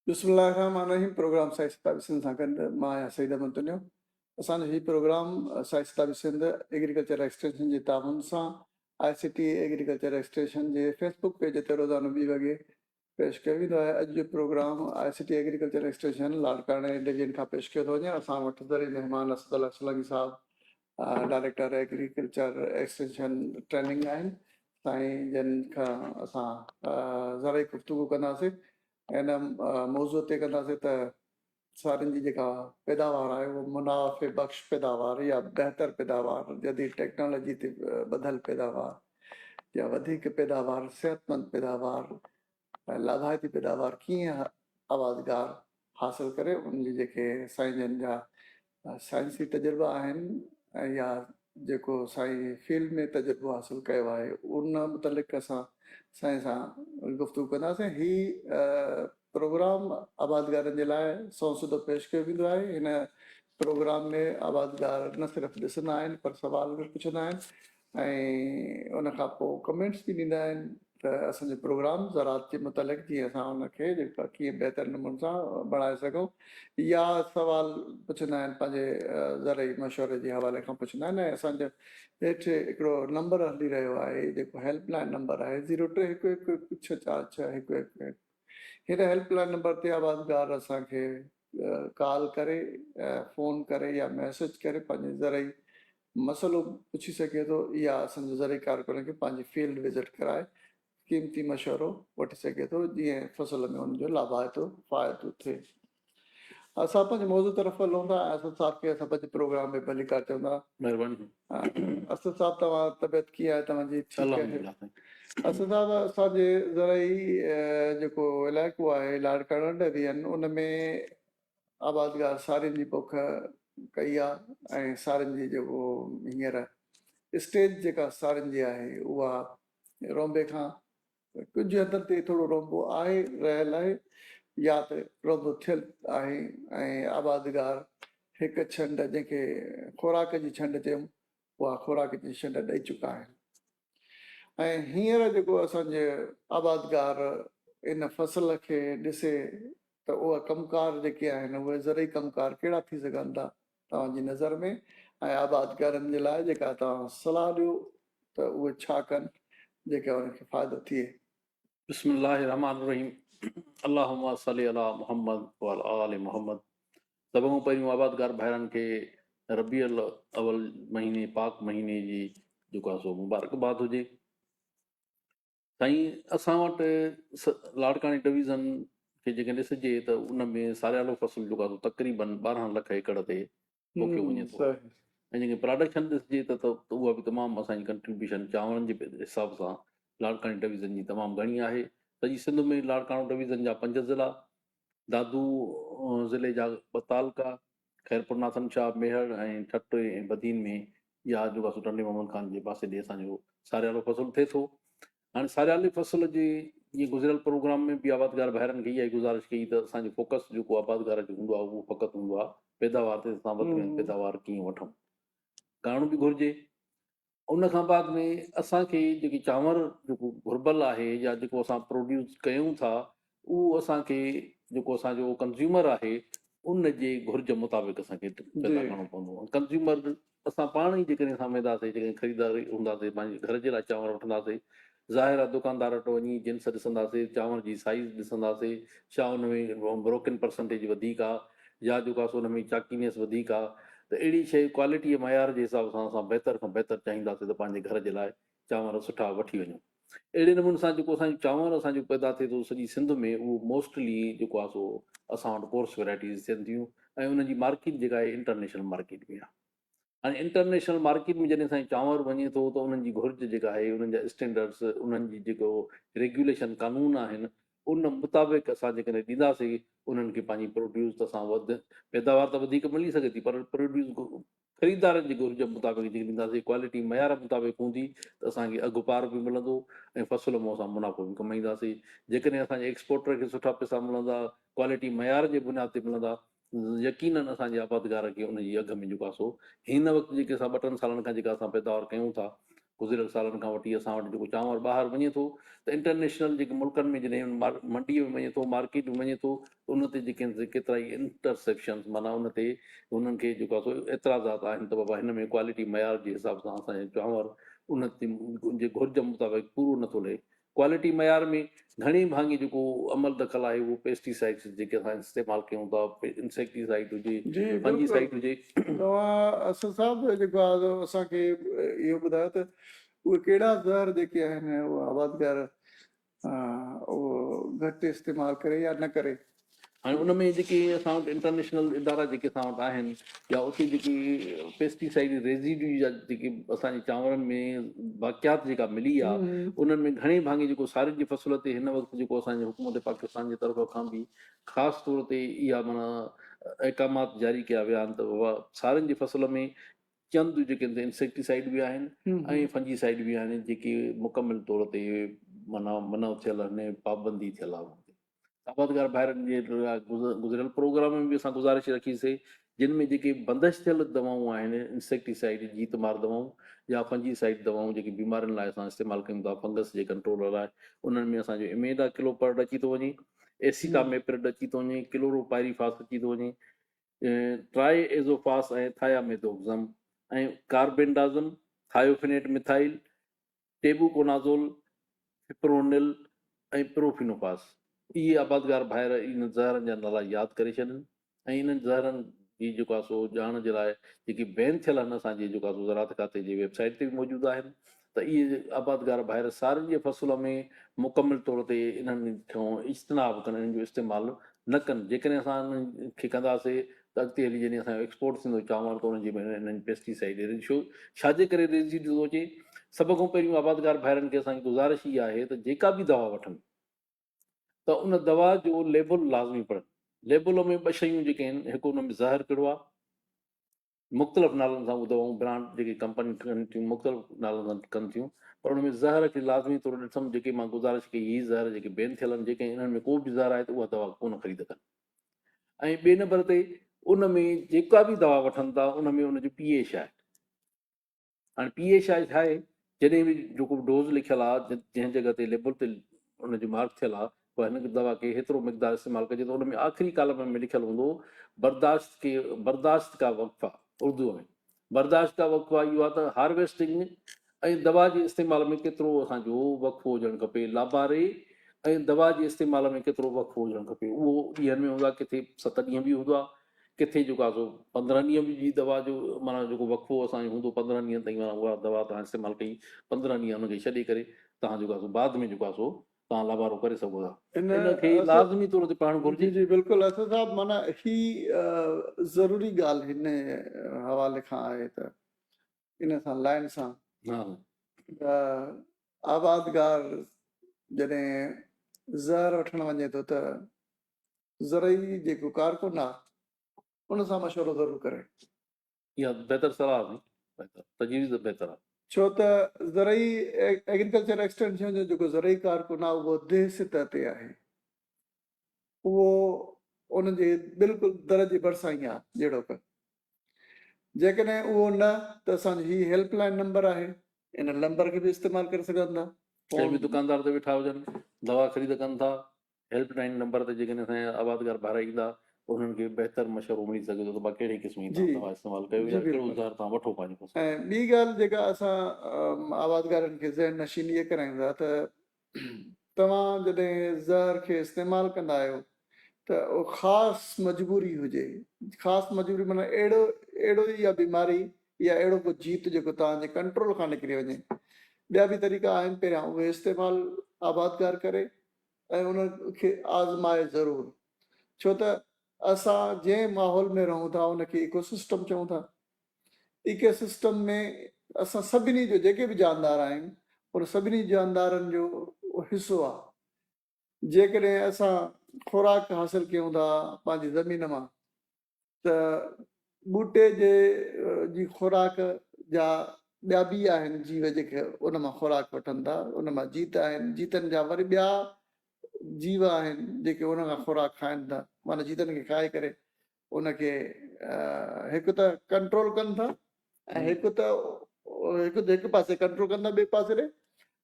बिस्मिल्लाहिर्रहमानिर्रहीम। Programme science Sindh सां गॾु मां आहियां सईद अहमद दुनिया। असांजो हीउ programme science Sindh agriculture extension जे ताउन सां ICT एग्रीकल्चर एक्सटेंशन जे फेसबुक पेज ते रोज़ानो 2 वॻे पेश कयो वेंदो आहे। अॼु जो प्रोग्राम ICT एग्रीकल्चर एक्सटेंशन लाड़काणे डिवीजन खां पेश कयो थो वञे। असां वटि ज़रूरी महिमान असदुल्ला सोलंकी साहिबु, डायरेक्टर एग्रीकल्चर एक्सटेंशन ट्रेनिंग आहिनि, साईं जिन खां असां ज़रूरी गुफ़्तगू कंदासीं। हिन मौज़ूअ ते कंदासीं त सारियुनि जी जेका पैदावार आहे उहो मुनाफ़े बख़्श पैदावार या बहितर पैदावार, जदीद टेक्नोलॉजी ते ॿधल पैदावार या वधीक पैदावार, सिहतमंद पैदावार, लाभाइती पैदावार कीअं आवाज़गार हासिलु करे। उनजी जेके साईं जन जा साइंसी तजुर्बा आहिनि या जेको साईं फील्ड में तजुर्बो हासिलु कयो आहे उन मुतलिक़ असां साईं सां गुफ़्तगू कंदासीं। हीउ प्रोग्राम आबादगारनि जे लाइ सौंसुदो पेश कयो वेंदो आहे। हिन प्रोग्राम में आबादगार न सिर्फ़ु ॾिसंदा आहिनि पर सुवाल बि पुछंदा आहिनि ऐं उन खां पोइ कमेंट्स बि ॾींदा आहिनि त असांजो प्रोग्राम ज़राअत जे मुतलिक़ जीअं असां उनखे जेका कीअं बहितर नमूने सां बणाए सघूं या सवाल पुछंदा आहिनि पंहिंजे ज़रूरी मशवरे जे हवाले खां पुछंदा आहिनि। ऐं असांजो हेठि हिकिड़ो नंबर हली रहियो आहे जेको हेल्पलाइन नंबर आहे 0311164611। हिन हेल्पलाइन नंबर ते आवाज़गार असांखे कॉल करे, फ़ोन करे या मैसेज करे पंहिंजे ज़रूरी मसइलो पुछी सघे थो या असांजे ज़रूरी कारकुन खे पंहिंजी फील्ड विज़िट कराए क़ीमती मशवरो वठी सघे थो जीअं फ़सुल में हुनजो लाभाइतो फ़ाइदो थिए। असां पंहिंजे मौज़ू तरफ़ हलूं था। असद साहिब खे असां पंहिंजे प्रोग्राम में भलीकार चवंदा। महिरबानी। असद साहिब, तव्हां तबियत कीअं आहे तव्हांजी? ठीकु आहे। असद साहिब, असांजे ज़रूरी जेको इलाइक़ो आहे लाड़काणा डिवीजन उन में आबादगार सारियुनि जी पोख कई आहे ऐं सारियुनि जी जेको हींअर स्टेज जेका सारियुनि जी आहे उहा रोंबे खां कुझु हद ते थोरो रोंबो आहे रहियल आहे या त रोंबो थियल आहे ऐं आबादगार हिकु छंड जंहिंखे खुराक जी छंड चयूं उहा खुराक जी छंड ॾेई चुका आहिनि। ऐं हींअर जेको असांजे आबादगार इन फ़सल खे ॾिसे त उहा कमकार जेके आहिनि उहे ज़रूरी कमकार कहिड़ा थी सघनि था तव्हांजी नज़र में ऐं आबादगारनि जे लाइ जेका तव्हां सलाह ॾियो त उहे छा कनि जेके उनखे फ़ाइदो थिए। बिस्मिल्लाहिर्रहमानिर्रहीम। अल्लाहुम्मा सल्ली अला मुहम्मद व अला आलि मुहम्मद। सभ खां पहिरियों आबादगार भाइरनि खे रबीअल अवल महीने, पाक महीने जी जेको आहे सो मुबारकबाद हुजे। साईं, असां वटि लाड़काणे डिवीज़न खे जेके ॾिसिजे त उन में सारियालो फ़सुलु जेको आहे तक़रीबन 12 लख एकड़ ते पोखियो वञे थो ऐं जेके प्रोडक्शन ॾिसिजे त उहा बि तमामु असांजी कंट्रीब्यूशन चांवरनि जे हिसाब सां लाड़काणे डिवीज़न जी तमामु घणी आहे। सॼी सिंध में लाड़काणो डिवीज़न जा 5 ज़िला, दादू ज़िले जा 2 तालुका, ख़ैरपुर नाथन शाह, मेहर ऐं ठट ऐं बदीन में या जेको आहे टंडे मोहम्मद खान जे पासे ॾे असांजो सारियालो फ़सुलु थिए थो। हाणे सारियाली फ़सुल जे इहे गुज़िरियल प्रोग्राम में बि आबादगार भाइरनि खे इहा गुज़ारिश कई त असांजो फोकस जेको आबादगार जो हूंदो आहे उहो फ़क़ति हूंदो आहे पैदावार ते। असां वधि में पैदावार कीअं वठूं करणु बि घुरिजे। उन खां बाद में असांखे जेकी चांवर जेको घुर्बल आहे या जेको असां प्रोड्यूस कयूं था उहो असांखे जेको असांजो कंज़्यूमर आहे उन जे घुर्ज मुताबिक़ असांखे पैदा करिणो पवंदो। कंज़्यूमर असां पाण ई जेकॾहिं असां वेंदासीं, जेकॾहिं ख़रीदारी हूंदासीं, पंहिंजे घर जे लाइ चांवर वठंदासीं, ज़ाहिर आहे दुकानदार वटि वञी जिन्स ॾिसंदासीं, चांवर जी साइज़ ॾिसंदासीं, छा उन में ब्रोकन परसेंटेज वधीक आहे या जेको आहे सो उन में चाकीनेस वधीक आहे, त अहिड़ी शइ क्वालिटीअ मयार जे हिसाब सां असां बहितर खां बहितर चाहींदासीं त पंहिंजे घर जे लाइ चांवर सुठा वठी वञूं। अहिड़े नमूने सां जेको असांजो चांवर असांजो पैदा थिए थो सॼी सिंध में, उहो मोस्टली जेको आहे सो असां वटि कोर्स वैराइटीज़ थियनि थियूं ऐं उनजी मार्केट जेका आहे इंटरनेशनल मार्केट में आहे। हाणे इंटरनेशनल मार्केट में जॾहिं असांजो चांवर वञे थो त उन्हनि जी घुर्ज जेका आहे, उन्हनि जा स्टैंडर्ड्स, उन्हनि जी जेको रेग्युलेशन कानून आहिनि उन मुताबिक़ असां जेकॾहिं ॾींदासीं उन्हनि खे पंहिंजी प्रोड्यूस त असां वधि पैदावार त वधीक मिली सघे थी, पर प्रोड्यूस ख़रीदारनि जी घुर्ज मुताबिक़ जेकी ॾींदासीं, क्वालिटी मयार मुताबिक़ हूंदी त असांखे अघु पार बि मिलंदो ऐं फ़सुल मां असां मुनाफ़ो बि कमाईंदासीं। जेकॾहिं असांजे एक्सपोर्टर खे सुठा पैसा मिलंदा, क्वालिटी मयार जे बुनियाद ते मिलंदा, यकीननि असांजे आबादगार खे उनजी अघ में जेको आहे सो हिन वक़्तु जेके असां 2-3 सालनि खां जेका असां पैदावार कयूं था गुज़िरियल सालनि खां वठी असां वटि जेको चांवर ॿाहिरि वञे थो त इंटरनेशनल जेके मुल्कनि में जॾहिं मंडीअ में वञे थो मार्केट में वञे थो त उन ते जेके केतिरा ई इंटरसेप्शन्स माना उन ते उन्हनि खे जेको आहे सो एतिराज़ात आहिनि त बाबा हिन में क्वालिटी मयार जे हिसाब सां असांजो चांवर उन ते जे घुर्ज मुताबिक़ पूरो नथो लहे क्वालिटी मयार में घणी भाङी जेको अमल दख़ल आहे उहो पेस्टिसाइड्स जेके असां इस्तेमालु कयूं था इंसेक्टिसाइड हुजे जी फंजीसाइड बिल्कुलु हुजे तव्हां असद साहब जेको आहे असांखे इहो ॿुधायो त उहे कहिड़ा ज़हर जेके आहिनि उहे आबादगार उहो घटि इस्तेमालु करे या न करे हाणे उन में जेके असां वटि इंटरनेशनल इदारा जेके असां वटि आहिनि या उते जेकी पेस्टिसाइड रेज़िड्यू जा जेके असांजे चांवरनि में वाक़ियात जेका मिली आहे उन्हनि में घणे भाङे जेको सारियुनि जी फ़सुल ते हिन वक़्तु जेको असांजे हुकूमत पाकिस्तान जे तरफ़ खां बि ख़ासि तौर ते इहा माना अहकामात जारी कया विया आहिनि त बाबा सारियुनि जी फ़सुल में चंद जेके इंसेक्टिसाइड बि आहिनि ऐं फंजीसाइड बि आहिनि जेके मुकमिल तौर ते माना मना थियल आहिनि पाबंदी थियल आहे आबादगार भाइरनि जे गुज़िरियल प्रोग्राम में बि असां गुज़ारिश रखीसीं जिन में जेके बंदिश थियल दवाऊं आहिनि इंसेक्टिसाइड जीतमार दवाऊं या फंजीसाइड दवाऊं जेकी बीमारियुनि लाइ असां इस्तेमालु कयूं था फंगस जे कंट्रोल लाइ उन्हनि में असांजो इमेडा किलोपर्ड अची थो वञे एसिटामेप्रिड अची थो वञे क्लोरोपाइरीफास अची थो वञे ट्राई एज़ोफास ऐं थायामेथोक्सम ऐं कार्बेंडाज़म थायोफिनेट मिथाइल टेबुकोनाज़ोल फिप्रोनिल ऐं प्रोफिनोफास इहे आबादगार भाइर इन ज़हरनि जा नाला यादि करे छॾनि ऐं इन्हनि ज़हरनि जी जेको आहे सो ॼाण जे लाइ जेकी बैन थियल आहिनि असांजी जेको आहे सो ज़राअत खाते जी वेबसाइट ते बि मौजूदु आहिनि त इहे आबादगार भाइर सारियुनि जे फ़सुल में मुकमिल तौर ते इन्हनि खां इज्तनाब कनि इन्हनि जो इस्तेमालु न कनि जेकॾहिं असां इन्हनि खे कंदासीं त अॻिते हली जॾहिं असांजो एक्सपोर्ट थींदो चांवर त उन्हनि जे इन्हनि पेस्टिसाइड छो छाजे करे रेज़िड्यू थो अचे सभ खां पहिरियों आबादगार भाइरनि खे असांजी गुज़ारिश इहा आहे त जेका बि दवा वठनि त उन दवा जो लेबल लाज़मी पढ़नि लेबल में ॿ शयूं जेके आहिनि हिकु उन में ज़हर कहिड़ो आहे मुख़्तलिफ़ नालनि सां उहे दवाऊं ब्रांड जेके कंपनी कनि थियूं मुख़्तलिफ़ नालनि सां कनि थियूं पर उन में ज़हर खे लाज़मी तौरु ॾिठमि जेके मां गुज़ारिश कई हीअ ज़हर जेके बैन थियल आहिनि जेके इन्हनि में को बि ज़हर आहे त उहा दवा कोन ख़रीद कनि ऐं ॿिए नंबर ते उन में जेका बि दवा वठनि था उन में उनजो pH आहे हाणे pH आहे छा आहे जॾहिं बि जेको डोज़ लिखियलु आहे जंहिं जॻह ते लेबल ते उनजो मार्क थियल आहे पोइ हिन दवा खे हेतिरो मिक़दारु इस्तेमालु कजे त उन में आख़िरी कालम में लिखियलु हूंदो बर्दाश्त का वक़फ़ा उर्दूअ में बर्दाश्त का वक़फ़ा इहो आहे त हार्वेस्टिंग ऐं दवा जे इस्तेमाल में केतिरो असांजो वक़फ़ो हुजणु खपे लाबारे ऐं दवा जे इस्तेमाल में केतिरो वक़फ़ो हुजणु खपे उहो ॾींहंनि में हूंदो आहे किथे 7 ॾींहं बि हूंदो आहे किथे जेको आहे सो 15 ॾींहं जी दवा जो माना जेको वक़फ़ो असांजो हूंदो 15 ॾींहं ताईं माना उहा दवा तव्हां इस्तेमालु कई 15 ॾींहं हुनखे छॾे करे तव्हां जेको आहे सो बाद में जेको आहे सो तव्हां लाभारो करे सघो था इनखे लाज़मी तौर ते पढ़णु घुरिजे जी बिल्कुलु असद साहब माना ही ज़रूरी ॻाल्हि हिन हवाले खां आहे त इन सां लाइन सां आबादगार जॾहिं ज़हर वठणु वञे थो त ज़रई जेको कारकुन आहे उन सां मशवरो ज़रूरु करे इहा बहितर सलाह तजवीज़ बहितर आहे छो त ज़रई एग्रीकल्चर एक्सटेंशन जो जेको ज़रई कारकुन आहे उहो देह सतह ते आहे उहो उनजे बिल्कुलु दर जे भरिसां ई आहे जहिड़ो क जेकॾहिं उहो न त असांजो हीउ हेल्पलाइन नंबर आहे इन नंबर खे बि इस्तेमालु करे सघंदा कंहिं बि दुकानदार ते वेठा हुजनि दवा ख़रीद कनि था हेल्पलाइन नंबर ते जेकॾहिं असांजा आबादगार भाइर ईंदा त उन्हनि खे बहितर मशवरो मिली सघे थो त मां कहिड़ी क़िस्म जी दवा इस्तेमालु कयो या कहिड़ो ज़हर तव्हां वठो पंहिंजे पासे ऐं ॿी ॻाल्हि जेका असां आबादगारनि खे ज़हन नशीन इहे कराईंदा त तव्हां जॾहिं ज़हर खे इस्तेमालु कंदा आहियो त उहो ख़ासि मजबूरी हुजे ख़ासि मजबूरी माना अहिड़ो ई आहे बीमारी या अहिड़ो को जीत जेको तव्हांजे कंट्रोल खां निकिरी वञे ॿिया बि तरीक़ा आहिनि पहिरियां उहे इस्तेमालु आबादगार करे ऐं उनखे आज़माए ज़रूरु छो त असां जंहिं माहौल में रहूं था उनखे इकोसिस्टम चऊं था इकोसिस्टम में असां सभिनी जो जेके बि जानदार आहिनि उन सभिनी जानदारनि जो हिसो आहे जेकॾहिं असां खुराक हासिलु कयूं था पंहिंजी ज़मीन मां त ॿूटे जी खुराक जा ॿिया बि आहिनि जीव जेके उन मां खुराक वठनि था उन मां जीत आहिनि जीतनि जा वरी ॿिया जीव आहिनि जेके उन खां खुराक खाइनि था माना जीतनि खे खाए करे उनखे हिकु त कंट्रोल कनि था ऐं हिकु त हिकु पासे कंट्रोल कंदा, ॿिए पासे ॾे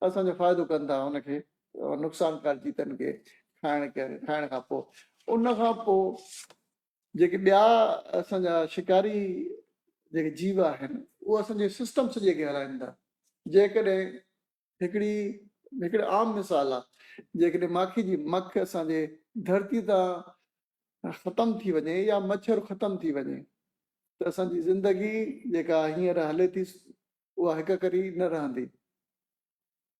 असांजो फ़ाइदो कंदा हुनखे नुक़सानकार चीतनि खे खाइण खां पोइ। उन खां पोइ जेके ॿिया असांजा शिकारी जेके जीव आहिनि उहे असांजे सिस्टम सॼे खे हलाइनि था। जेकॾहिं हिकिड़ी आम मिसाल आहे, जेकॾहिं माखी जी मख असांजे धरती तां ख़तमु थी वञे या मच्छर ख़तमु थी वञे त असांजी ज़िंदगी जेका हींअर हले थी उहा हिक करी न रहंदी,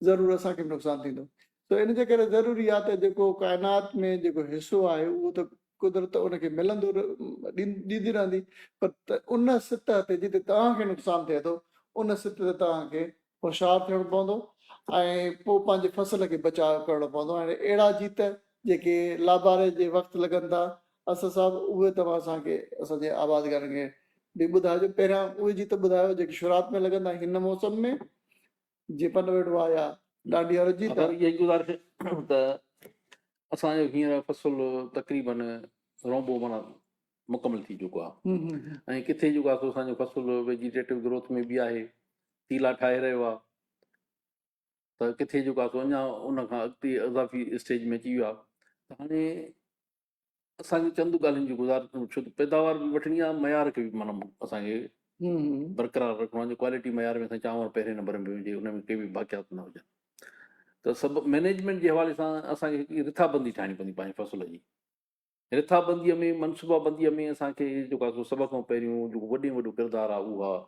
ज़रूरु असांखे बि नुक़सानु थींदो। त इन जे करे ज़रूरी आहे त जेको काइनात में जेको हिसो आहे उहो त कुदरत उनखे मिलंदो ॾींदी रहंदी, पर उन सतह ते जिते तव्हांखे नुक़सानु थिए थो उन सतह ते तव्हांखे होशियारु थियणो पवंदो ऐं पोइ पंहिंजे फसल खे बचाव करणो पवंदो। हाणे अहिड़ा जीत जेके लाबारे जे वक़्तु लॻनि था, असां साहिबु उहे तव्हां असांखे असांजे आबादगारनि खे बि ॿुधाइजो। पहिरियां उहे जीत ॿुधायो जेके शुरूआति में लॻंदा हिन मौसम में, जीअं पन वेड़ो आहे या ॾाढी अरजी इहा गुज़ारिश त असांजो हींअर फसल तक़रीबन रोंबो माना मुकमल थी चुको आहे ऐं किथे जेको आहे असांजो फसल वेजिटेटिव ग्रोथ में बि आहे, तीला ठाहे रहियो आहे, त किथे जेको आहे अञा उन खां अॻिते इज़ाफ़ी स्टेज में अची वियो आहे। त हाणे असांखे चंद ॻाल्हियुनि जी गुज़ारिश, छो त पैदावार बि वठणी आहे, मयार खे बि माना असांखे बरक़रार रखिणो आहे। क्वालिटी मयार में असां चांवर पहिरें नंबर में हुजे, उन में के बि बाक़ियात न हुजनि। त सभु मैनेजमेंट जे हवाले सां असांखे हिकिड़ी रिथाबंदी ठाहिणी पवंदी पंहिंजी फसल जी। रिथाबंदीअ में, मनसूबाबंदीअ में असांखे जेको आहे सभ खां पहिरियों जेको वॾे में वॾो किरदारु आहे उहा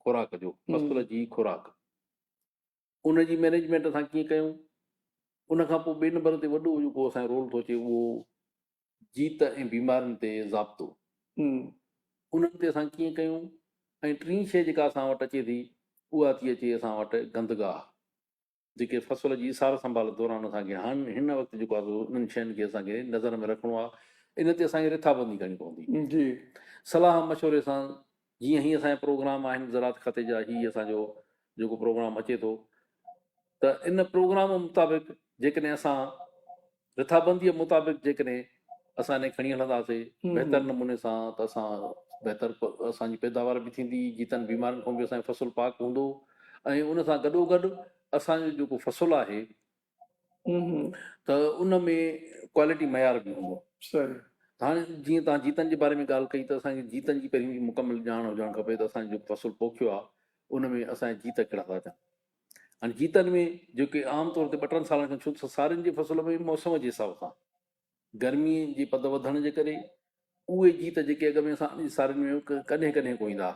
खुराक जो, फसल जी खुराक, उन जी मैनेजमेंट असां कीअं कयूं। उन खां पोइ ॿिए नंबर ते वॾो जेको असांजो रोल थो अचे उहो जीत ऐं बीमारियुनि ते ज़ाब्तो, उन्हनि ते असां कीअं कयूं। ऐं टीं शइ जेका असां वटि अचे थी उहा थी अचे असां वटि गंदगाह, जेके फसल जी सार संभाल दौरान असांखे हिन वक़्तु जेको आहे उन्हनि शयुनि खे असांखे नज़र में रखिणो आहे। इन ते असांखे रिथाबंदी करणी पवंदी जी, सलाह मशवरे सां। जीअं हीअ असांजा प्रोग्राम आहिनि ज़रात खाते जा, हीअ असांजो जेको प्रोग्राम अचे थो, त इन प्रोग्राम मुताबिक़ जेकॾहिं असां रिथाबंदीअ मुताबिक़ जेकॾहिं असां इन खणी हलंदासीं बहितर नमूने सां, त असां बहितर असांजी पैदावार बि थींदी, जीतनि बीमारियुनि खां बि असांजो फसल पाक हूंदो ऐं उन सां गॾोगॾु असांजो जेको फसल आहे त उन में क्वालिटी मयार बि हूंदो। हाणे जीअं तव्हां जीतनि जे बारे में ॻाल्हि कई, त असांखे जीतनि जी पहिरीं मुकमल ॼाण हुजणु खपे त असांजो जेको फसल पोखियो आहे उन में असांजा जीत कहिड़ा था अचनि। हाणे जीतनि में जेके आमतौर ते 2-3 सालनि खां, छो त सारियुनि जी फसल में मौसम जे हिसाब सां गर्मीअ जी पद वधण जे करे उहे जीत जेके अॻ में असां सारियुनि में कॾहिं कॾहिं कोईंदा,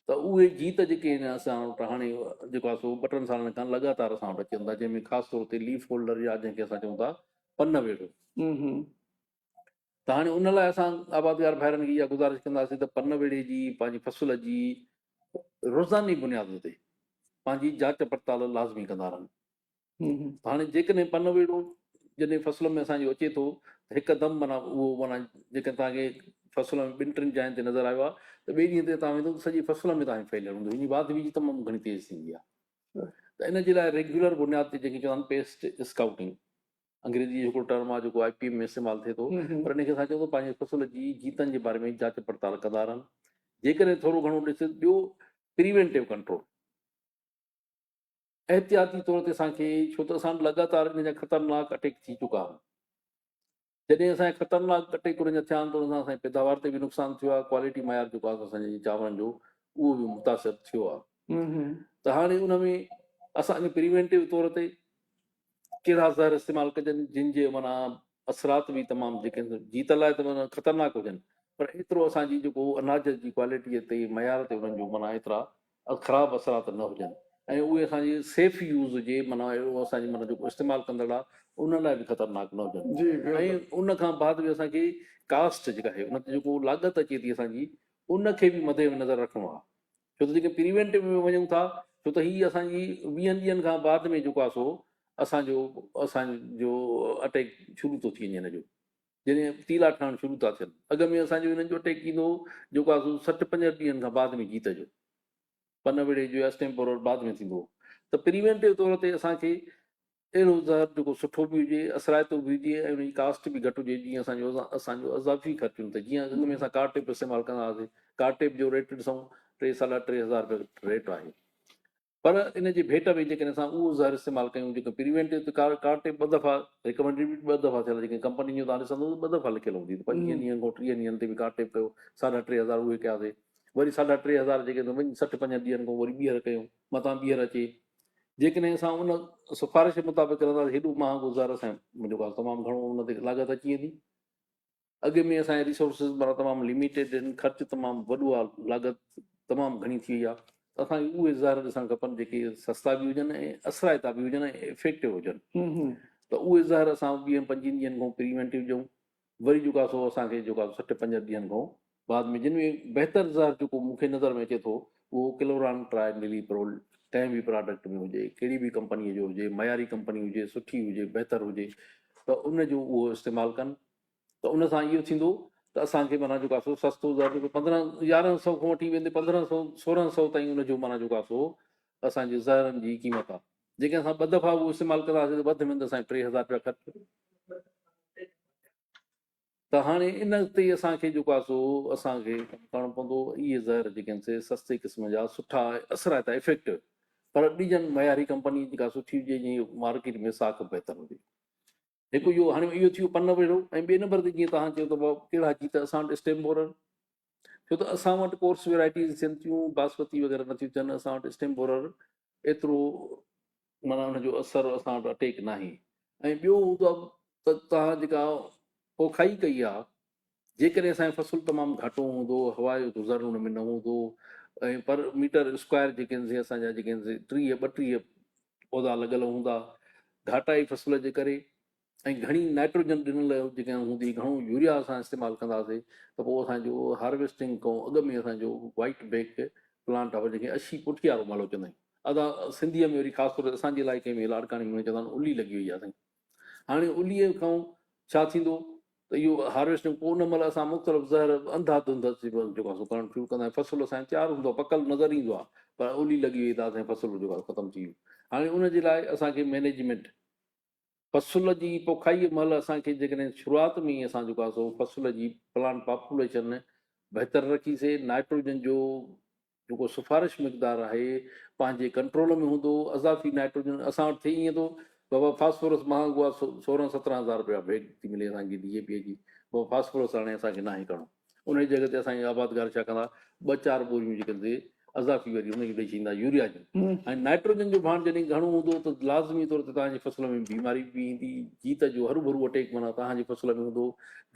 त उहे जीत जेके आहिनि असां वटि हाणे जेको आहे सो 2-3 सालनि खां लॻातार असां वटि अचनि था, जंहिंमें ख़ासि तौर ते लीफ होल्डर या जंहिंखे असां चऊं था पन वेड़ो। त हाणे उन लाइ असां आबादगार भाइरनि खे इहा गुज़ारिश कंदासीं त पन वेड़े जी पंहिंजी फसल जी रोज़ानी बुनियाद ते पंहिंजी जांच पड़ताल लाज़मी कंदा रहनि। हाणे जेकॾहिं पन वेड़ो जॾहिं फसल में असांजो अचे थो त हिकदमि माना उहो माना जेके तव्हांखे फसल में 2-3 जायुनि ते नज़र आयो आहे त ॿिए ॾींहं ते तव्हां वेंदो सॼी फसल में तव्हांखे फैलियल हूंदो, इन बाद बि तमामु घणी तेज़ थींदी आहे। त इन जे लाइ रेगुलर बुनियाद ते जेके चवंदा आहिनि पेस्ट स्काउटिंग, अंग्रेजी जेको टर्म आहे जेको IPM में इस्तेमालु थिए थो, पर इनखे असां चऊं पंहिंजे फसल जी जीतनि जे बारे में जांच पड़ताल कंदा रहनि। जेकॾहिं थोरो घणो ॾिस, ॿियो प्रिवेंटिव कंट्रोल, एहतियाती तौर ते असांखे, छो त असां लगातार इन जा ख़तरनाक अटैक थी चुका आहिनि। जॾहिं असांजे ख़तरनाक अटैक उन जा थिया आहिनि त उन सां असांजी पैदावार ते बि नुक़सानु थियो आहे, क्वालिटी मयार जेको आहे असांजे चांवरनि जो उहो बि मुतासिर थियो आहे। त हाणे उन में असांखे प्रिवेंटिव तौर ते कहिड़ा ज़हर इस्तेमालु कजनि जिन जे माना असरात बि तमामु जेके जीत लाइ त माना ख़तरनाक हुजनि, पर एतिरो असांजी जेको अनाज जी क्वालिटीअ ते मयार ते उन्हनि जो माना एतिरा ख़राबु असरात न हुजनि ऐं उहे असांजी सेफ यूज़ हुजे, माना अहिड़ो असांजी माना जेको इस्तेमालु कंदड़ आहे उन लाइ बि ख़तरनाक न हुजनि। ऐं उन खां बाद बि असांखे कास्ट जेका आहे उन ते जेको लागत अचे थी असांजी उनखे बि मदे नज़र रखिणो आहे, छो त जेके प्रिवेंटिव में वञूं था, छो त हीअ असांजी 20 ॾींहंनि खां बाद में जेको आहे सो असांजो अटैक शुरू थो थी वञे हिन जो, जॾहिं तीला ठहणु शुरू था थियनि। अॻ में असांजो हिननि जो अटैक ईंदो जेको आहे सो 60-65 ॾींहंनि खां बाद में जीत जो, पन वेड़े जो या स्टेम्पोर बाद में थींदो। त प्रिवेंटिव तौर ते असांखे अहिड़ो ज़हर जेको सुठो बि हुजे, असराइतो बि हुजे ऐं उनजी कास्ट बि घटि हुजे, जीअं असांजो अज़ाफ़ी ख़र्चु त जीअं अॻ में असां कारटेप इस्तेमालु कंदा हुआसीं, कारटेप जो रेट ॾिसूं 3 साल 3000 रुपए रेट आहे, पर इन जे भेट में जेकॾहिं असां उहो ज़हर इस्तेमालु कयूं जेको प्रिवेंटिव कार टे 2 दफ़ा रिकमेंडेड 2 दफ़ा थियल जेके कंपनी जूं तव्हां ॾिसंदो 2 दफ़ा लिखियल हूंदी 25 ॾींहनि खां 30 ॾींहनि ते बि कार टेप कयो 3,500 उहे कयासीं वरी 3,500 जेके 65 ॾींहनि खां वरी ॿीहर कयूं मथां ॿीहर अचे जेकॾहिं असां उन सिफारिश मुताबिक़ कंदासीं हेॾो महांगो ज़हर असां मुंहिंजो ॻाल्हि तमामु घणो उन ते लाॻत अची वेंदी अॻु में असांजे रिसोर्सिस माना तमामु लिमिटेड आहिनि ख़र्चु तमामु वॾो आहे लाॻत तमामु घणी थी वई आहे असांखे उहे ज़हर ॾिसणु खपनि जेके सस्ता बि हुजनि ऐं असराइता बि हुजनि ऐं इफेक्टिव हुजनि त उहे ज़हर असां 20-25 ॾींहनि खां प्रिवेंटिव ॾियूं वरी जेको आहे सो असांखे जेको आहे 65 ॾींहनि खां बाद में जिन में बहितर ज़हर जेको मूंखे नज़र में अचे थो उहो क्लोरान ट्राइनिलीप्रोल कंहिं बि प्रोडक्ट में हुजे कहिड़ी बि कंपनीअ जो हुजे मयारी कंपनी हुजे सुठी हुजे बहितर हुजे त उन जो उहो इस्तेमालु कनि त उन सां इहो थींदो त असांखे माना जेको आहे सो सस्तो ज़हर 1100 खां वठी वेंदे 1500-1600 ताईं उनजो माना जेको आहे सो असांजे ज़हरनि जी क़ीमत आहे जेके असां 2 दफ़ा उहो इस्तेमालु कंदासीं त वधि में वधि असांखे 3,000 रुपया ख़र्चु त हाणे इन ते असांखे जेको आहे सो असांखे करणो पवंदो इहे ज़हर जेके आहिनि से सस्ते क़िस्म जा सुठा असराइता इफेक्टिव पर ॾिजनि मयारी कंपनी जेका सुठी हुजे जीअं मार्केट में साख बहितर हुजे हिकु इहो हाणे इहो थी वियो पन वेड़ो ऐं ॿिए नंबर ते जीअं तव्हां चयो त भाउ कहिड़ा जीत असां वटि स्टेम बोरर छो त असां वटि कोर्स वेराइटीज़ थियनि थियूं बासमती वग़ैरह नथियूं थियनि असां वटि स्टेम बोरर एतिरो माना हुनजो असरु असां वटि अटेक न आहे ऐं ॿियो हूंदो आहे त तव्हां जेका पोखाई कई आहे जेकॾहिं असांजो फ़सुलु तमामु घाटो हूंदो हवा जो गुज़र हुन में न हूंदो ऐं पर मीटर स्क्वायर जेके आहिनि असांजा जेके आहिनि 30-32 पौधा लॻल हूंदा घाटाई फ़सुल जे करे ऐं घणी नाइट्रोजन ॾिनल जेके हूंदी घणो यूरिया असां इस्तेमालु कंदासीं त पोइ असांजो हार्वेस्टिंग खां अॻु में असांजो वाइट बैग प्लांट आहे जेके अछी पुठियारो मालो चवंदा आहियूं अदा सिंधीअ में वरी ख़ासि तौर ते असांजे इलाइक़े में लाड़काणी में चवंदा आहिनि उली लॻी वई आहे साईं हाणे उलीअ खां छा थींदो त इहो हार्वेस्टिंग पोइ उन महिल असां मुख़्तलिफ़ ज़हर अंधाधुंध जेको आहे करणु शुरू कंदा आहियूं फ़सुलु असांजो तयारु हूंदो आहे पकल नज़र ईंदो आहे पर उली लॻी वई त असांजो फ़सुलु जेको आहे ख़तमु थी वियो हाणे उनजे लाइ असांखे मैनेजमेंट फ़सुल जी पोखाईअ महिल असांखे जेकॾहिं शुरूआति में ई असां जेको आहे सो फ़सुल जी प्लांट पॉपुलेशन बहितरु रखीसीं नाइट्रोजन जो जेको सिफारिश मक़दारु आहे पंहिंजे कंट्रोल में हूंदो अज़ाफ़ी नाइट्रोजन असां वटि थी ईअं थो बाबा फास्फोरस महांगो आहे 16-17 हज़ार रुपया बैग थी मिले असांखे DAP जी बाबा फास्फोरस हाणे असांखे न आहे करिणो उन जी जॻह ते असांजे आबादगार छा कंदा 2-4 बोरियूं जेके अज़ाफ़ी वरी उनखे ॾेई छॾींदा यूरिया जूं ऐं नाइट्रोजन जो भाण जॾहिं घणो हूंदो त लाज़मी तौर ते तव्हांजे फ़सुल में बीमारी बि ईंदी जीत जो हरू भरू अटैक माना तव्हांजे फ़सुल में हूंदो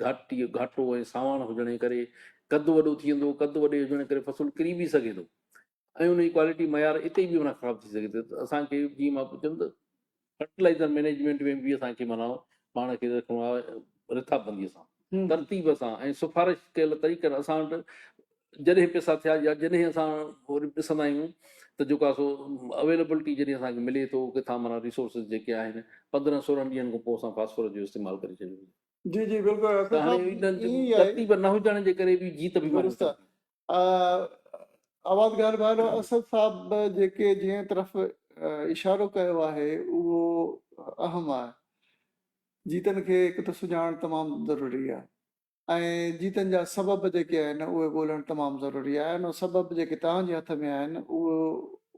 घाटो ऐं सावण हुजण जे करे कदु वॾो थी वेंदो कदु वॾे हुजण जे करे फ़सुलु किरी बि सघे थो ऐं उनजी क्वालिटी मयार इते बि माना ख़राबु थी सघे थो त असांखे जीअं मां चयुमि त फर्टिलाइज़र मैनेजमेंट में बि असांखे माना पाण खे रखिणो आहे रिथाबंदीअ सां तरतीब सां ऐं सिफारिश कयल तरीक़े असां वटि जॾहिं पैसा थिया या जॾहिं असां वरी ॾिसंदा आहियूं त जेको आहे सो अवेलेबिलिटी जॾहिं असांखे मिले थो किथां माना रिसोर्सिस जेके आहिनि 15-16 ॾींहनि खां पोइ असां फास्फोरस जो इस्तेमालु करे छॾियो जी जी बिल्कुलु त हाणे तरतीब न हुजण जे करे बि जीत बि आवाज़गार भाउ असद साहब जेके जंहिं तरफ़ इशारो कयो आहे उहो अहम आहे जीतनि खे हिकु त सुञाणणु तमामु ज़रूरी आहे ऐं जीतनि जा सबब जेके आहिनि उहे ॻोल्हणु तमामु ज़रूरी आहे ऐं सबब जेके तव्हांजे हथ में आहिनि उहो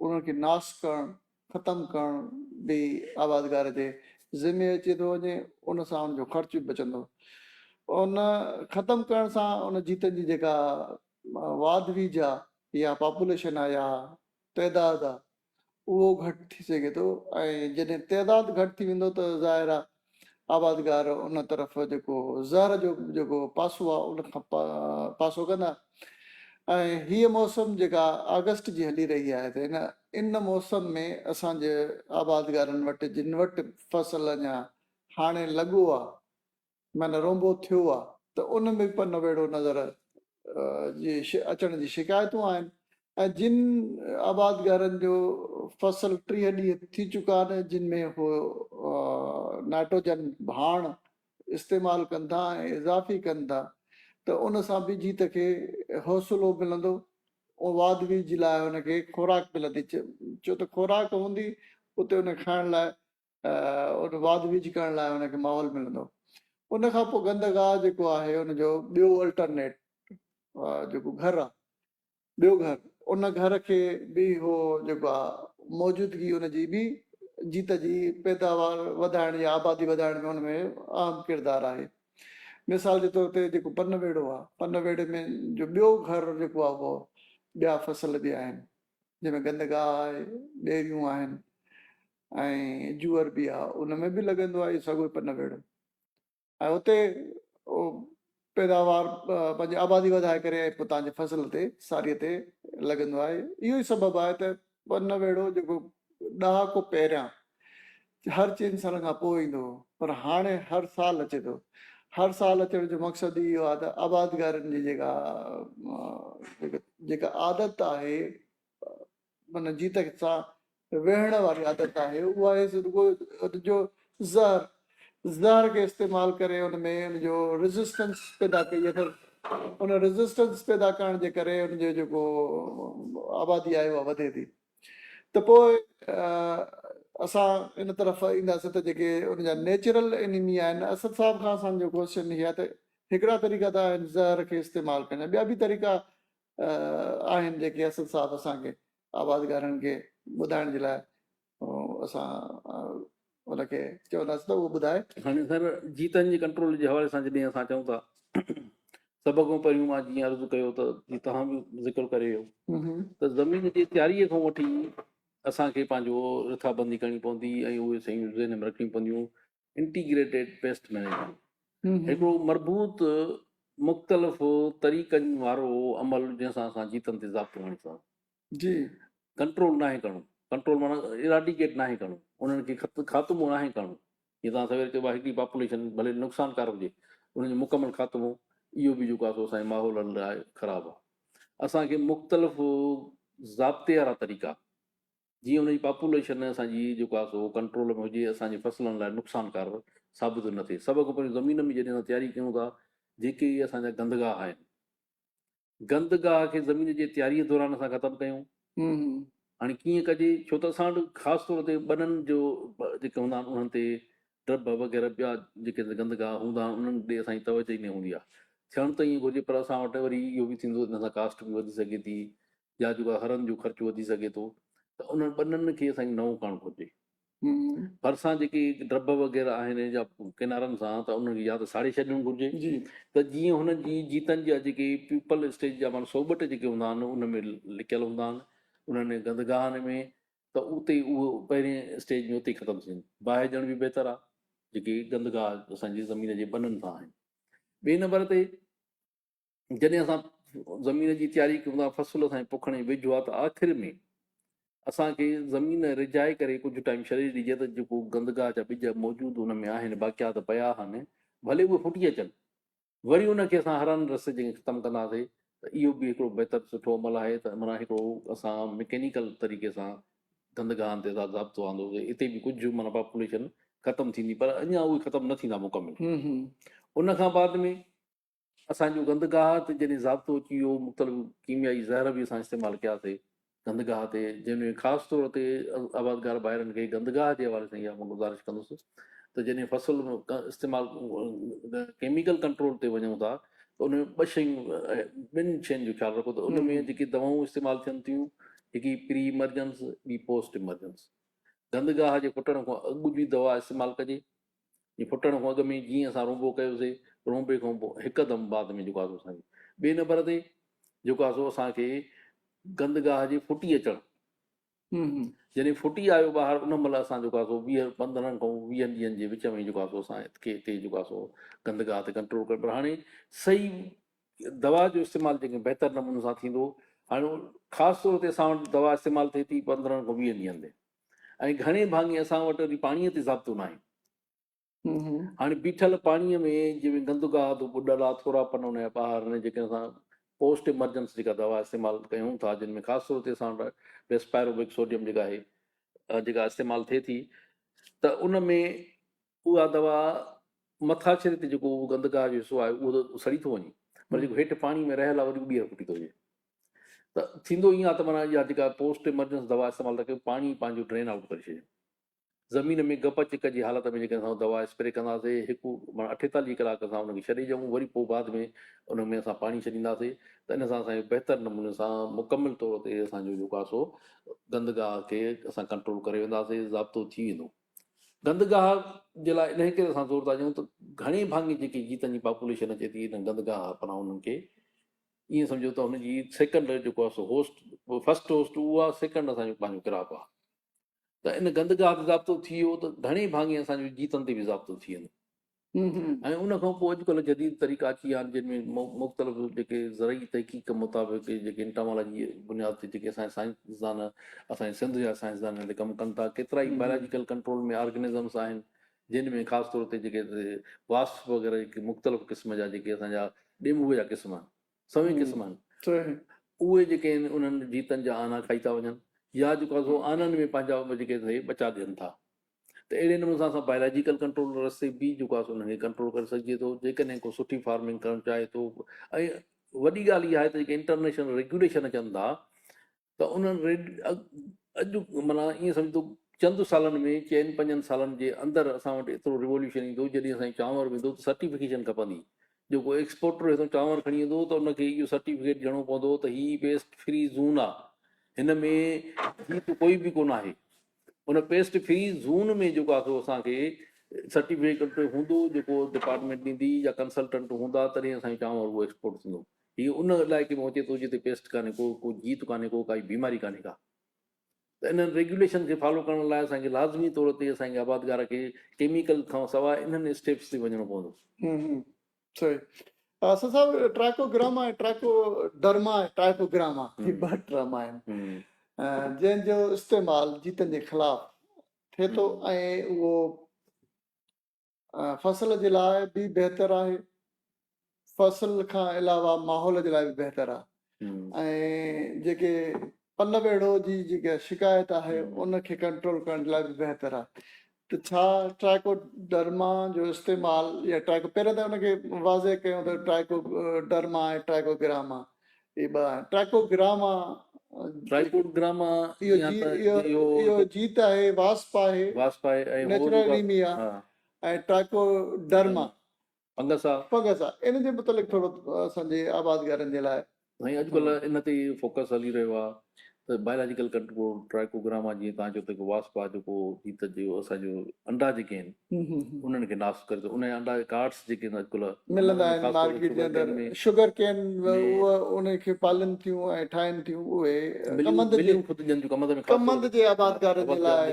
उन्हनि खे नाश करणु ख़तमु करणु बि आवाज़गार जे ज़िमे अचे थो वञे उन सां उनजो ख़र्चु बि बचंदो उन ख़तमु करण सां उन जीतनि जी जेका वाध वीज आहे या पॉपुलेशन आहे या तइदादु आहे उहो घटि थी सघे थो ऐं जॾहिं तइदादु घटि थी वेंदो त ज़ाहिर आहे आबादगार उन तरफ़ जेको ज़हर जो जेको पासो आहे उन खां पासो कंदा ऐं हीअ मौसम जेका अगस्त जी हली रही आहे त इन मौसम में असांजे आबादगारनि वटि जिन वटि फ़सुलु अञा हाणे लॻो आहे माना रोंबो थियो आहे त उन में पन वेड़ो नज़र जी अचण जी शिकायतूं आहिनि ऐं जिन आबादगारनि जो फ़सुलु 30 ॾींहं थी चुका आहिनि जिन में हो नाइट्रोजन भाण इस्तेमालु कनि था ऐं इज़ाफ़ी कनि था त उन सां बि जीत खे हौसलो मिलंदो ऐं वाध वीज लाइ हुनखे खुराक मिलंदी छो त खुराक हूंदी उते उन खाइण लाइ उन वाध वीज करण लाइ हुनखे माहौल मिलंदो उन खां पोइ गंदगाह जेको आहे हुनजो ॿियो अल्टरनेट जेको घरु आहे ॿियो घरु उन घर खे बि हो जेको आहे मौजूदगी उनजी बि जीत जी पैदावार वधाइण या आबादी वधाइण में हुनमें अहम किरदारु आहे। मिसाल जे तौर ते जेको पनवेड़ो आहे, पनवेड़े में जो ॿियो घर जेको आहे उहो ॿिया फसल बि आहिनि, जंहिंमें गंदगाह आहे, ॿेरियूं आहिनि ऐं जूअर बि आहे, उनमें बि लॻंदो आहे इहो सॻो पनवेड़ो। ऐं उते पैदावार पंहिंजी आबादी वधाए करे पोइ तव्हांजे फसल ते सारीअ ते लॻंदो आहे। इहो ई सबबु आहे त पनवेड़ो जेको ॾहाको पहिरियां हर 3 सालनि खां पोइ ईंदो हो, पर हाणे हर साल अचे थो। हर साल अचण जो मक़सदु इहो आहे त आबादगारनि जी जेका आदत आहे, माना जीत सां वेहण वारी आदत आहे, उहा आहे रुॻो जो ज़हर खे इस्तेमालु करे उनमें उनजो रेज़िस्टेंस पैदा कई अथनि। उन रेज़िस्टेंस पैदा करण जे करे उनजो जेको आबादी आहे उहा वधे थी। त पोइ असां इन तरफ़ ईंदासीं त जेके उनजा नेचुरल एनिमी आहिनि। असद साहब खां असांजो क्वेश्चन इहा आहे त हिकिड़ा तरीक़ा त आहिनि ज़हर खे इस्तेमालु करण जा, ॿिया बि तरीक़ा आहिनि जेके असद साहब असांखे आबादगारनि खे ॿुधाइण जे लाइ असां उनखे चवंदासीं त उहो ॿुधाए। हाणे सर जीतनि जे कंट्रोल जे हवाले सां जॾहिं असां चऊं था, सभ खां पहिरियों मां जीअं अर्ज़ु कयो त जीअं तव्हां बि ज़िक्र करे वियो त ज़मीन जी तयारीअ खां वठी असांखे पंहिंजो रिथाबंदी करणी पवंदी ऐं उहे शयूं ज़हन में रखणियूं पवंदियूं। इंटीग्रेटेड पेस्ट मैनेजमेंट हिकिड़ो मरबूत मुख़्तलिफ़ तरीक़नि वारो अमल जंहिंसां असां जीतनि ते ज़ाब्तो हणी सघूं। जी कंट्रोल न आहे करणो, कंट्रोल माना इराडिकेट न आहे करणो, उन्हनि खे ख़ात्मो न आहे करणो। जीअं तव्हां सवेर चयो आहे हिकिड़ी पॉपुलेशन भले नुक़सानकार हुजे, उनजो मुकमल ख़ात्मो इहो बि जेको आहे असांजे माहौल लाइ ख़राबु आहे। असांखे मुख़्तलिफ़ ज़ाब्ते वारा तरीक़ा, जीअं उनजी पॉपुलेशन असांजी जेको आहे सो कंट्रोल में हुजे, असांजे फसलनि लाइ नुक़सानकार साबित न थिए। सभ खां पहिरियों ज़मीन में जॾहिं असां तयारी कयूं था, जेके इहे असांजा गंदगाह आहिनि, गंदगाह खे ज़मीन जे तयारीअ दौरान असां ख़तमु कयूं। हाणे कीअं कजे, छो त असां वटि ख़ासि तौर ते ॿननि जो जेके हूंदा आहिनि उन्हनि ते ड्रब वग़ैरह ॿिया जेके गंदगाह हूंदा आहिनि उन्हनि ते असांजी तवजो ई न हूंदी आहे। थियणु त ईअं घुरिजे, पर असां वटि वरी इहो बि थींदो हिन सां कास्ट बि वधी सघे थी, या जेको आहे हरनि जो ख़र्चु वधी सघे थो, त उन्हनि ॿननि खे असांखे नओं करणु घुरिजे। भरिसां जेके ड्रब वग़ैरह आहिनि या किनारनि सां, त उन्हनि खे या त साड़े छॾणु घुरिजे, त जीअं हुननि जी जीतनि जा जेके पीपल स्टेज जा माना सोबट जेके हूंदा आहिनि उन में लिकियल हूंदा आहिनि उन्हनि गंदगाहनि में, त उते उहो पहिरें स्टेज में उते ई ख़तमु थियनि। बाहि ॼण बि बहितरु आहे जेके गंदगाह असांजी ज़मीन जे ॿननि सां आहिनि। ॿिए नंबर ते जॾहिं असां ज़मीन जी तयारी कयूं था, फसल असांजे पोखण जी वेझो आहे, त आख़िर में असांखे ज़मीन रिजाए करे कुझु टाइम छॾे ॾिजे त जेको गंदगाह जा ॿिज मौजूदु हुन में आहिनि, बाक़ियात पिया आहिनि, भले उहे फुटी अचनि, वरी उनखे असां हरनि रस्ते जेके ख़तमु कंदासीं, त इहो बि हिकिड़ो बहितरु सुठो अमल आहे। त माना हिकिड़ो असां मैकेनिकल तरीक़े सां गंदगाहनि ते ज़ाब्तो आंदोसीं, इते बि कुझु माना पॉपुलेशन ख़तमु थींदी, पर अञा उहे ख़तमु न थींदा मुकमिल। उनखां बाद में असांजो गंदगाह ते जॾहिं ज़ाब्तो अची वियो, मुख़्तलिफ़ कीमियाई ज़हर बि असां इस्तेमालु कयासीं गंदगाह ते, जंहिंमें ख़ासि तौर ते आबादगार भाइरनि खे गंदगाह जे हवाले सां इहा मां गुज़ारिश कंदुसि त जॾहिं फसल इस्तेमालु केमिकल कंट्रोल ते वञूं था, त उन में ॿिनि शयुनि जो ख़्यालु रखो। त उन में जेकी दवाऊं इस्तेमालु थियनि थियूं, हिकिड़ी प्री इमरजेंस, ॿी पोस्ट इमरजेंस। गंदगाह जे फुटण खां अॻु जी दवा इस्तेमालु कजे। जीअं फुटण खां अॻु में जीअं असां रोंबो कयोसीं, रोंबे खां पोइ हिकदमि बाद में जेको आहे असांखे ॿिए नंबर ते जेको आहे सो असांखे गंदगाह जे फुटी अचणु, जॾहिं फुटी आयो ॿाहिरि, उन महिल असां जेको आहे सो 15 खां 20 ॾींहंनि जे विच में जेको आहे सो असांखे हिते जेको आहे सो गंदगाह ते कंट्रोल कयो। पर हाणे सही दवा जो इस्तेमालु जेके बहितरु नमूने सां थींदो, हाणे ख़ासि तौर ते असां वटि दवा इस्तेमालु थिए थी 15 खां 20 ॾींहंनि ते, ऐं घणे भाङे असां वटि वरी पाणीअ ते ज़ाब्तो न आहे। हाणे बीठल पाणीअ में जंहिंमें गंदगाह तो ॿुॾल आहे, थोरा पन हुन जा ॿाहिरि, जेके असां पोस्ट इमरजेंस जेका दवा इस्तेमालु कयूं था, जिन में ख़ासि तौर ते असां वटि वेस्पायरोबिक सोडियम जेका आहे जेका इस्तेमालु थिए थी, त उन में उहा दवा मथाछिरे ते जेको गंदगाह जो हिसो आहे उहो त सड़ी थो वञे, पर जेको हेठि पाणी में रहियल आहे वरी ॿीहर फुटी थो वञे। त थींदो ईअं आहे त माना इहा जेका पोस्ट इमरजेंस दवा इस्तेमालु था कयूं, पाणी पंहिंजो ड्रेन आउट करे छॾियो, ज़मीन में गप चिक जी हालत में जेके असां दवा स्प्रे कंदासीं, हिकु 48 कलाक असां उनखे छॾे ॾियूं, वरी पोइ बाद में उन में असां पाणी छॾींदासीं, त इन सां असांखे बहितर नमूने सां मुकमिल तौर ते असांजो जेको आहे सो गंदगाह खे असां कंट्रोल करे वेंदासीं, ज़ाब्तो थी वेंदो। गंदगाह जे लाइ इन करे असां ज़ोर था ॾियूं त घणे भाङे जेकी जीतनि जी पॉपुलेशन अचे थी इन गंदगाह पारां उन्हनि खे ईअं सम्झो त हुनजी सेकेंड जेको आहे सो होस्ट, फस्ट होस्ट उहो आहे, सेकेंड असांजो पंहिंजो क्रॉप आहे। त इन गंदगाह ते ज़ाब्तो थी वियो त घणे भाङे असांजो जीतनि ते बि ज़ाब्तो थी वेंदो। ऐं उन खां पोइ अॼुकल्ह जदीद तरीक़ा अची विया आहिनि जिन में मुख़्तलिफ़ जेके ज़रई तहक़ीक़ मुताबिक़ जेके इंटामोलॉजी बुनियाद ते जेके असांजा साइंसदान, असांजे सिंध जा साइंसदान हिते कमु कनि था, केतिरा ई बायोलॉजिकल कंट्रोल में ऑर्गेनिज़म्स आहिनि जिन में ख़ासि तौर ते जेके वास्प वग़ैरह जेके मुख़्तलिफ़ क़िस्म जा जेके असांजा ॾेमूअ जा क़िस्म आहिनि, सवे क़िस्म आहिनि, उहे जेके आहिनि उन्हनि जीतनि जा आना खाई था वञनि, या जेको आहे सो आननि में पंहिंजा जेके बचा ॾियनि था। त अहिड़े नमूने सां असां बायोलॉजिकल कंट्रोल रस्ते बि जेको आहे उनखे कंट्रोल करे सघिजे थो, जेकॾहिं को सुठी फार्मिंग करणु चाहे थो। ऐं वॾी ॻाल्हि इहा आहे त जेके इंटरनेशनल रेगुलेशन अचनि था त उन्हनि अॼु माना ईअं सम्झो चंद सालनि में 4-5 सालनि जे अंदरि असां वटि एतिरो रिवोल्यूशन ईंदो, जॾहिं असांजी चांवर वेंदो त सर्टिफिकेशन खपंदी। जेको एक्सपोर्टर हितां चांवर खणी ईंदो त उनखे इहो सर्टिफिकेट ॾियणो पवंदो त हीअ पेस्ट फ्री ज़ोन आहे, हिन में हीअ कोई बि कोन आहे। उन पेस्ट फ्री ज़ोन में जेको आहे सो असांखे सर्टिफिकेट हूंदो जेको डिपार्टमेंट ॾींदी या कंसल्टेंट हूंदा, तॾहिं असांजो चांवर उहो एक्सपोर्ट थींदो। हीअ उन इलाइक़े में अचे थो जिते पेस्ट कान्हे को जीत कान्हे को, काई बीमारी कान्हे का। त इन रेगुलेशन खे फॉलो करण लाइ असांखे लाज़मी तौर ते असांखे आबादगार खे केमिकल खां सवाइ इन्हनि स्टेप्स ते वञिणो पवंदो। सही। असां साहब ट्राइकोग्रामा ऐं ट्राइकोडर्मा ऐं ट्राइकोग्रामा ही ॿ टर्म आहिनि जंहिंजो इस्तेमालु जीतनि जे ख़िलाफ़ थिए थो, ऐं उहो फसल जे लाइ बि बहितर आहे, फसल खां अलावा माहौल जे लाइ बि बहितर आहे। ऐं जेके पन बेड़ो जी जेका शिकायत आहे उनखे कंट्रोल करण जे लाइ बि बहितर आहे। त छा ट्राइकोडर्मा जो इस्तेमालु या पहिरियों त उनखे वाज़े कयूं त ट्राइकोडर्मा ऐं ट्राइकोग्रामा इहे ॿ आहिनि। ट्राइकोग्रामा इहो जीत आहे, वास्प आहे, नेचुरलीमिया ऐं ट्राइकोडर्मा फंगस आहे। इन जे मुतालिक़ थोरो असांजे आबादगारनि जे लाइ साईं अॼुकल्ह इन ते फोकस हली रहियो आहे त बायोलॉजिकल कंट्रोल ट्राइकोग्रामा जीअं तव्हां चओ त वास्प आहे जेको जीत जो असांजो अंडा जेके आहिनि उन्हनि खे नास करे थो। उन अंडा जे कार्ड्स जेके आहिनि अॼुकल्ह मिलंदा आहिनि मार्केट जे अंदरि, शुगर केन उहे उनखे पालनि थियूं ऐं ठाहिनि थियूं, उहे कमंद जे आबादगार जे लाइ।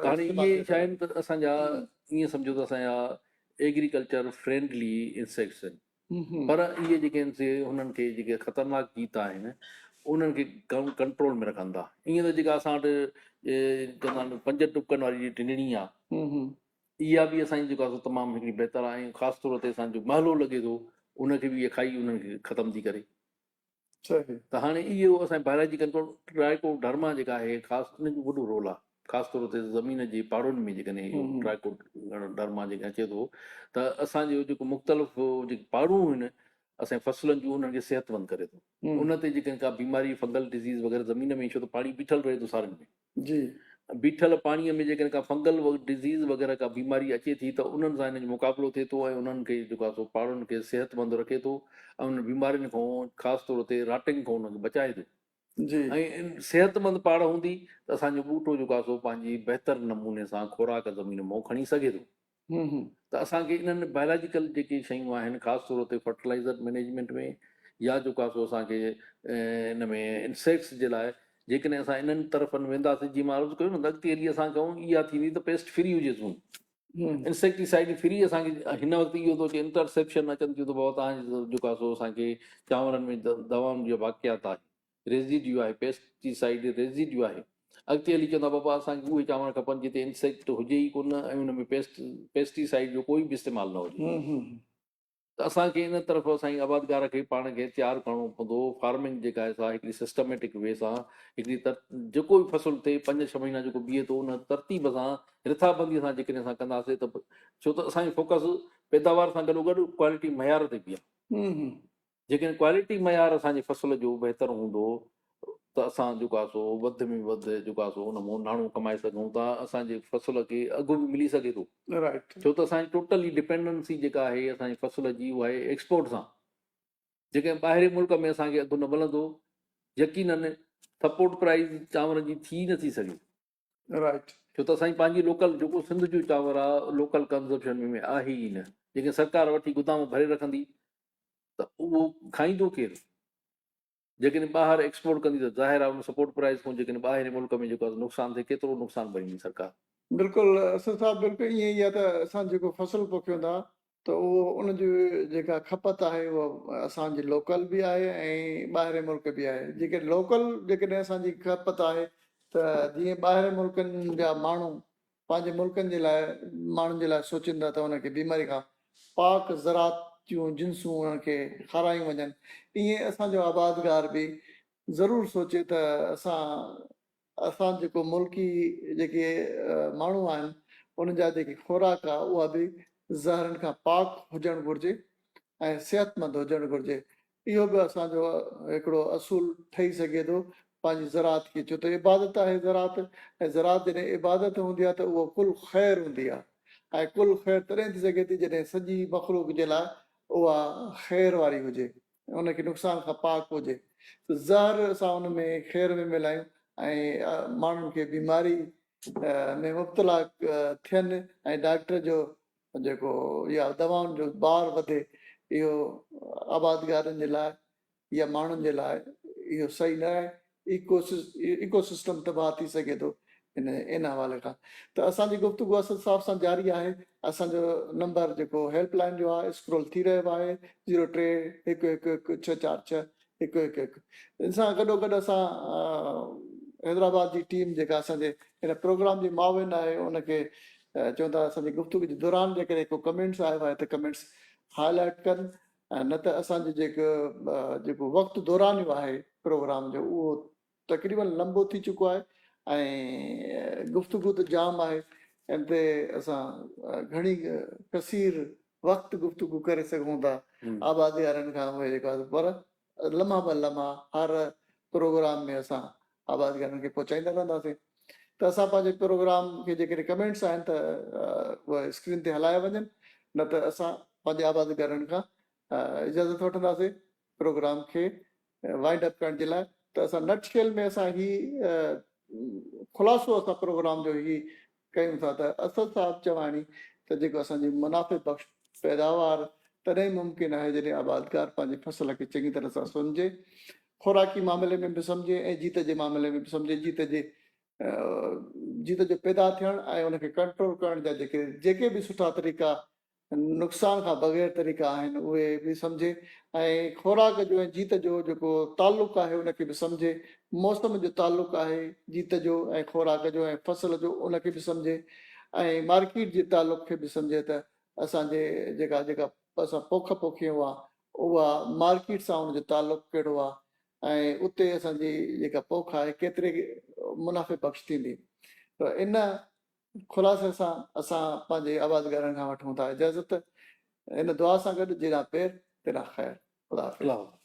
हाणे इहे छा आहिनि त असांजा ईअं सम्झो त असांजा एग्रीकल्चर फ्रेंडली इंसेक्ट्स आहिनि, पर इहे जेके आहिनि हुननि खे जेके ख़तरनाक जीत आहिनि उन्हनि खे कंट्रोल में रखनि था। ईअं त जेका असां वटि चवंदा आहिनि 5 टुकनि वारी टिंडणी आहे, इहा बि असांजी जेको आहे तमामु हिकिड़ी बहितर आहे। ऐं ख़ासि तौर ते असांजो महलो लॻे थो उनखे बि इहा खाई उन्हनि खे ख़तमु थी करे। त हाणे इहो असांजे बायोलॉजी कंट्रोल ट्राइकोडर्मा जेका आहे ख़ासि उनजो वॾो रोल आहे, ख़ासि तौर ते ज़मीन जे पाड़ुनि में जेकॾहिं इहो ट्राइकोडर्मा जेके अचे थो त असांजो जेको मुख़्तलिफ़ जेके पाड़ूं आहिनि असांजे फसलनि जूं उन्हनि खे सिहतमंद करे थो। उन ते जेके का बीमारी फंगल डिज़ीज़ वग़ैरह ज़मीन में, छो त पाणी बीठल रहे थो सारनि में, बीठल पाणीअ में जेकॾहिं का फंगल डिज़ीज़ वग़ैरह का बीमारी अचे थी त उन्हनि सां हिन जो मुक़ाबिलो थिए थो ऐं उन्हनि खे जेको आहे सो पाड़ुनि खे सिहतमंद रखे थो ऐं उन बीमारियुनि खां ख़ासि तौर ते राटिंग खां उन्हनि खे बचाए थो। ऐं सिहतमंद पाड़ हूंदी त असांजो ॿूटो जेको आहे सो पंहिंजी बहितर नमूने सां खुराक ज़मीन मां खणी सघे थो। त असांखे इन्हनि बायोलॉजिकल जेके शयूं आहिनि ख़ासि तौर ते फर्टिलाइज़र मैनेजमेंट में या जेको आहे सो असांखे इन में इंसेक्ट्स जे लाइ जेकॾहिं असां इन्हनि तरफ़नि वेंदासीं, जीअं मां अर्ज़ु कयो न, अॻिते हली असां कहूं इहा थींदी त पेस्ट फ्री हुजे ज़ोन, इंसेक्टिसाइड फ्री। असांखे हिन वक़्तु इहो थो अचे इंटरसेप्शन अचनि थियूं त बाबा तव्हांजो जेको आहे सो असांखे चांवरनि में दवाउनि जो वाक़ियात आहे, रेज़िड्यू आहे, पेस्टिसाइड रेज़िड्यू आहे। अॻिते हली चवंदा बाबा असांखे उहे चांवर खपनि जिते इंसेक्ट हुजे ई कोन ऐं उन में पेस्टिसाइड जो कोई बि इस्तेमालु न हुजे। त असांखे इन तरफ़ असांजी आबादगार खे पाण खे तयारु करिणो पवंदो। फार्मिंग जेका आहे सा हिकिड़ी सिस्टमेटिक वे सां हिकिड़ी जेको बि फसल थिए 5-6 महीना जेको बीहे थो उन तरतीब सां रिथाबंदीअ सां जेकॾहिं असां कंदासीं त, छो त असांजी फोकस पैदावार सां गॾोगॾु क्वालिटी मयार ते बि आहे। जेकॾहिं क्वालिटी मयार असांजी फसल जो बहितर हूंदो त असां जेको आहे सो वधि में वधि जेको आहे सो उन मां नाणो कमाए सघूं था, असांजे फसल खे अघु बि मिली सघे थो। राइट छो त असांजी टोटली डिपेंडेंसी जेका आहे असांजी फसल जी उहा आहे एक्सपोर्ट सां। जेके ॿाहिरि मुल्क में असांखे अघु न मिलंदो, यकीननि सपोर्ट प्राइस चांवर जी थी नथी सघे। राइट छो त असांजी पंहिंजी लोकल जेको सिंध जो चांवर आहे लोकल कंज़प्शन में आहे ई न। जेके सरकार वठी गोदाम भरे रखंदी त उहो खाईंदो केरु? जेकॾहिं ॿाहिरि एक्सपोर्ट कंदी त ज़ाहिर आहे उन सपोर्ट प्राइस खां जेकॾहिं ॿाहिरि मुल्क में जेको आहे नुक़सानु थिए, केतिरो नुक़सानु भरींदी सरकार? बिल्कुलु असद साहब, बिल्कुलु ईअं ई आहे त असां जेको फसल पोखियूं था त उहो उनजी जेका खपत आहे उहा असांजी लोकल बि आहे ऐं ॿाहिरि मुल्क बि आहे। जेके लोकल जेकॾहिं असांजी खपत आहे त जीअं ॿाहिरि मुल्कनि जा माण्हू पंहिंजे मुल्कनि जे लाइ माण्हुनि जे लाइ सोचींदा त उनखे बीमारी खां पाक ज़रात जूं जिन्सूं उनखे खारायूं वञनि, ईअं असांजो आबादगार बि ज़रूरु सोचे त असां जेको मुल्की जेके माण्हू आहिनि उन जा जेके खुराक आहे उहा बि ज़हरनि खां पाक हुजणु घुरिजे ऐं सिहतमंद हुजणु घुरिजे। इहो बि असांजो हिकिड़ो असूल ठही सघे थो पंहिंजी ज़रात खे, छो त इबादत आहे ज़रात, ऐं ज़रात जॾहिं इबादत हूंदी आहे त उहो कुल ख़ैरु हूंदी आहे। ऐं कुल ख़ैरु तॾहिं थी सघे थी जॾहिं सॼी मख़लूक जे लाइ उहा ख़ैर वारी हुजे, उनखे नुक़सान खां पाक हुजे। त ज़हर असां उन में ख़ैर में मिलायूं ऐं माण्हुनि खे बीमारी में मुब्तला थियनि ऐं डॉक्टर जो जेको या दवाउनि जो ॿार वधे, इहो आबादगारनि जे लाइ या माण्हुनि जे लाइ इहो सही न आहे। इकोसिस्टम तबाह थी सघे थो इन हवाले खां। त असांजी गुफ़्तगू असद साहब सां जारी आहे। असांजो नंबर जेको हेल्पलाइन जो आहे स्क्रोल थी रहियो आहे 03-111-646-111। इन सां गॾोगॾु असां हैदराबाद जी टीम जेका असांजे हिन प्रोग्राम जी माविन आहे उनखे चवंदा असांजी गुफ़्तगू जे दौरान जेकॾहिं को कमेंट्स आयो आहे त कमेंट्स हाईलाइट कनि, न त असांजो जेको वक़्तु दौरानियो आहे प्रोग्राम जो उहो तक़रीबन लंबो थी चुको आहे ऐं गुफ़्तगू त जाम आहे। इन ते असां घणी कसीर वक़्तु गुफ़्तगू करे सघूं था आबादगारनि खां उहे जेको आहे, पर लम्हा ब लम्हा हर प्रोग्राम में असां आबादगारनि खे पहुचाईंदा रहंदासीं। त असां पंहिंजे प्रोग्राम खे जेकॾहिं कमेंट्स आहिनि त उहे स्क्रीन ते हलाए वञनि, न त असां पंहिंजे आबादगारनि खां इजाज़त वठंदासीं प्रोग्राम खे वाइंड अप करण जे लाइ। त असां नटशेल में असां ख़ुलासो असां प्रोग्राम जो ही कयूं था त असद साहब चवाणी त जेको असांजी मुनाफ़े बख़्श पैदावार तॾहिं मुमकिन आहे जॾहिं आबादगार पंहिंजी फसल खे चङी तरह सां सम्झे, खुराकी मामले में बि सम्झे ऐं जीत जे मामले में बि सम्झे। जीत जो पैदा थियणु ऐं उनखे कंट्रोल करण जा जेके बि सुठा तरीक़ा नुक़सान खां बग़ैर तरीक़ा आहिनि उहे बि सम्झे, ऐं खुराक जो ऐं जीत जो जेको तालुक़ु आहे उनखे बि सम्झे। मौसम जो तालुक़ु आहे जीत जो ऐं खुराक जो ऐं फसल जो, उनखे बि सम्झे ऐं मार्केट जे तालुक़ खे बि सम्झे त असांजे जेका असां पोख पोखियूं आहे उहा मार्केट सां उनजो तालुक़ु कहिड़ो आहे ऐं उते असांजी जेका पोख आहे केतिरे मुनाफ़े बख़्श थींदी। त इन ख़ुलासे सां असां पंहिंजे आबादगारनि खां वठूं था इजाज़त, इन दुआ सां गॾु जेड़ा पेर तेरा ख़ैर। ख़ुदा हाफ़िज़।